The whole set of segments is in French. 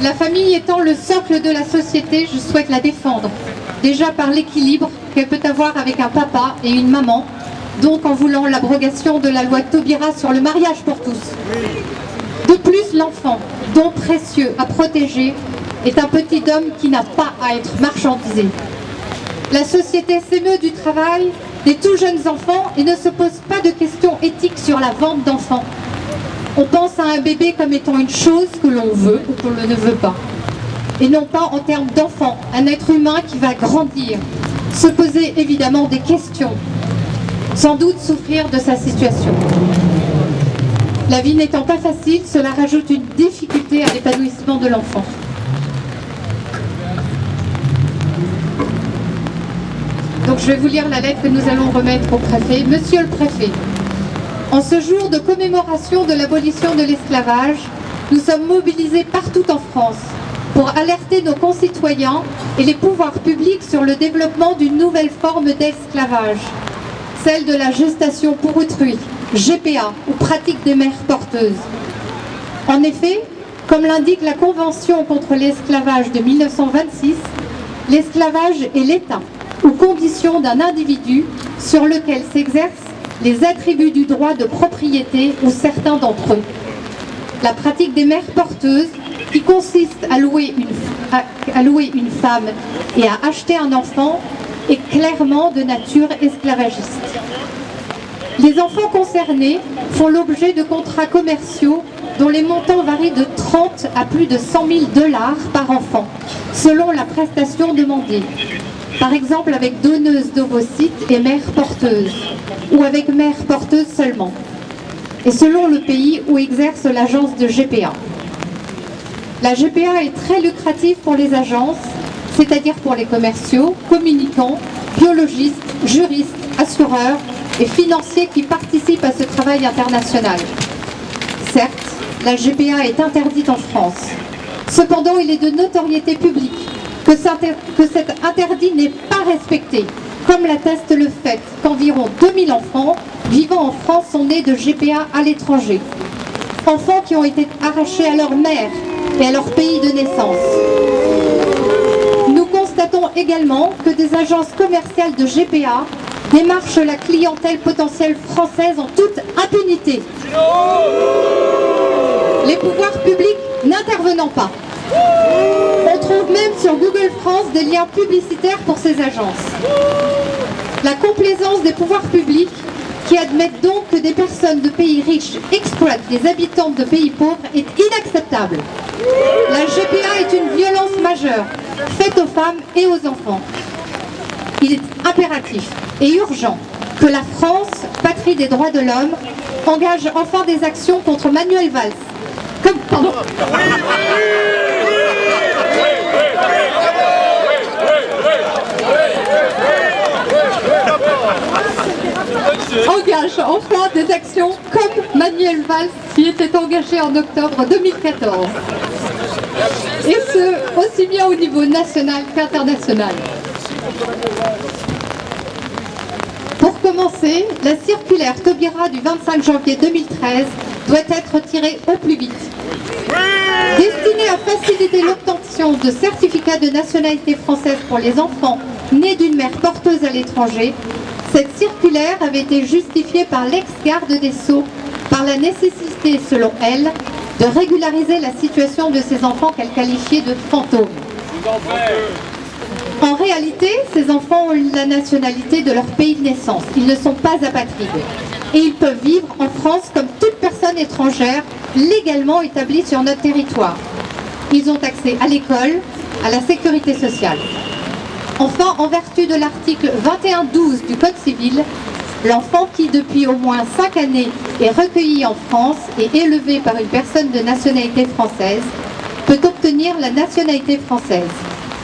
La famille étant le socle de la société, je souhaite la défendre. Déjà par l'équilibre qu'elle peut avoir avec un papa et une maman, donc en voulant l'abrogation de la loi Taubira sur le mariage pour tous. De plus, l'enfant, don précieux à protéger, est un petit homme qui n'a pas à être marchandisé. La société s'émeut du travail des tout jeunes enfants et ne se pose pas de questions éthiques sur la vente d'enfants. On pense à un bébé comme étant une chose que l'on veut ou que l'on ne veut pas. Et non pas en termes d'enfant, un être humain qui va grandir, se poser évidemment des questions, sans doute souffrir de sa situation. La vie n'étant pas facile, cela rajoute une difficulté à l'épanouissement de l'enfant. Donc je vais vous lire la lettre que nous allons remettre au préfet. Monsieur le préfet, en ce jour de commémoration de l'abolition de l'esclavage, nous sommes mobilisés partout en France pour alerter nos concitoyens et les pouvoirs publics sur le développement d'une nouvelle forme d'esclavage, celle de la gestation pour autrui, GPA, ou pratique des mères porteuses. En effet, comme l'indique la Convention contre l'esclavage de 1926, l'esclavage est l'état ou condition d'un individu sur lequel s'exercent les attributs du droit de propriété ou certains d'entre eux. La pratique des mères porteuses, qui consiste à louer une femme et à acheter un enfant, est clairement de nature esclavagiste. Les enfants concernés font l'objet de contrats commerciaux dont les montants varient de 30 à plus de 100 000 $ par enfant, selon la prestation demandée. Par exemple avec donneuse d'ovocytes et mère porteuse, ou avec mère porteuse seulement, et selon le pays où exerce l'agence de GPA. La GPA est très lucrative pour les agences, c'est-à-dire pour les commerciaux, communicants, biologistes, juristes, assureurs et financiers qui participent à ce travail international. Certes, la GPA est interdite en France. Cependant, il est de notoriété publique que cet interdit n'est pas respecté, comme l'atteste le fait qu'environ 2000 enfants vivant en France sont nés de GPA à l'étranger. Enfants qui ont été arrachés à leur mère et à leur pays de naissance. Nous constatons également que des agences commerciales de GPA démarchent la clientèle potentielle française en toute impunité. Les pouvoirs publics n'intervenant pas. On trouve même sur Google France des liens publicitaires pour ces agences. La complaisance des pouvoirs publics qui admettent donc que des personnes de pays riches exploitent des habitants de pays pauvres est inacceptable. La GPA est une violence majeure faite aux femmes et aux enfants. Il est impératif et urgent que la France, patrie des droits de l'homme, engage enfin des actions contre Manuel Valls. Engage enfin des actions comme Manuel Valls qui était engagé en octobre 2014. Et ce, aussi bien au niveau national qu'international. Pour commencer, la circulaire Taubira du 25 janvier 2013 doit être retirée au plus vite. Destinée à faciliter l'obtention de certificats de nationalité française pour les enfants nés d'une mère porteuse à l'étranger, cette circulaire avait été justifiée par l'ex-garde des Sceaux par la nécessité, selon elle, de régulariser la situation de ces enfants qu'elle qualifiait de fantômes. En réalité, ces enfants ont la nationalité de leur pays de naissance. Ils ne sont pas apatrides. Et ils peuvent vivre en France comme toute personne étrangère légalement établie sur notre territoire. Ils ont accès à l'école, à la sécurité sociale. Enfin, en vertu de l'article 21-12 du Code civil, l'enfant qui, depuis au moins 5 années, est recueilli en France et élevé par une personne de nationalité française, peut obtenir la nationalité française.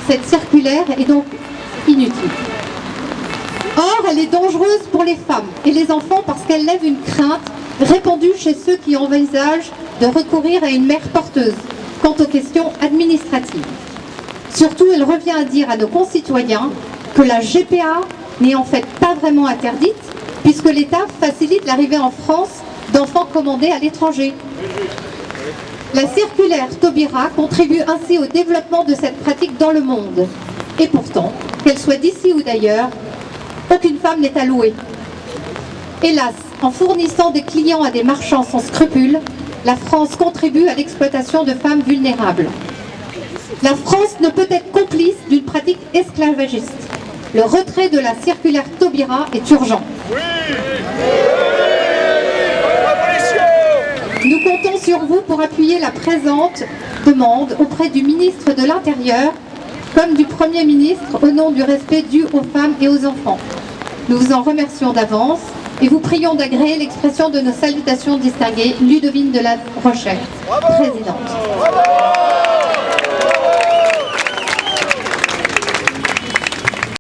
Cette circulaire est donc inutile. Or, elle est dangereuse pour les femmes et les enfants parce qu'elle lève une crainte répandue chez ceux qui envisagent de recourir à une mère porteuse quant aux questions administratives. Surtout, elle revient à dire à nos concitoyens que la GPA n'est en fait pas vraiment interdite puisque l'État facilite l'arrivée en France d'enfants commandés à l'étranger. La circulaire Taubira contribue ainsi au développement de cette pratique dans le monde. Et pourtant, qu'elle soit d'ici ou d'ailleurs, aucune femme n'est allouée. Hélas, en fournissant des clients à des marchands sans scrupules, la France contribue à l'exploitation de femmes vulnérables. La France ne peut être complice d'une pratique esclavagiste. Le retrait de la circulaire Taubira est urgent. Nous comptons sur vous pour appuyer la présente demande auprès du ministre de l'Intérieur comme du Premier ministre au nom du respect dû aux femmes et aux enfants. Nous vous en remercions d'avance et vous prions d'agréer l'expression de nos salutations distinguées, Ludovine de la Rochère, présidente.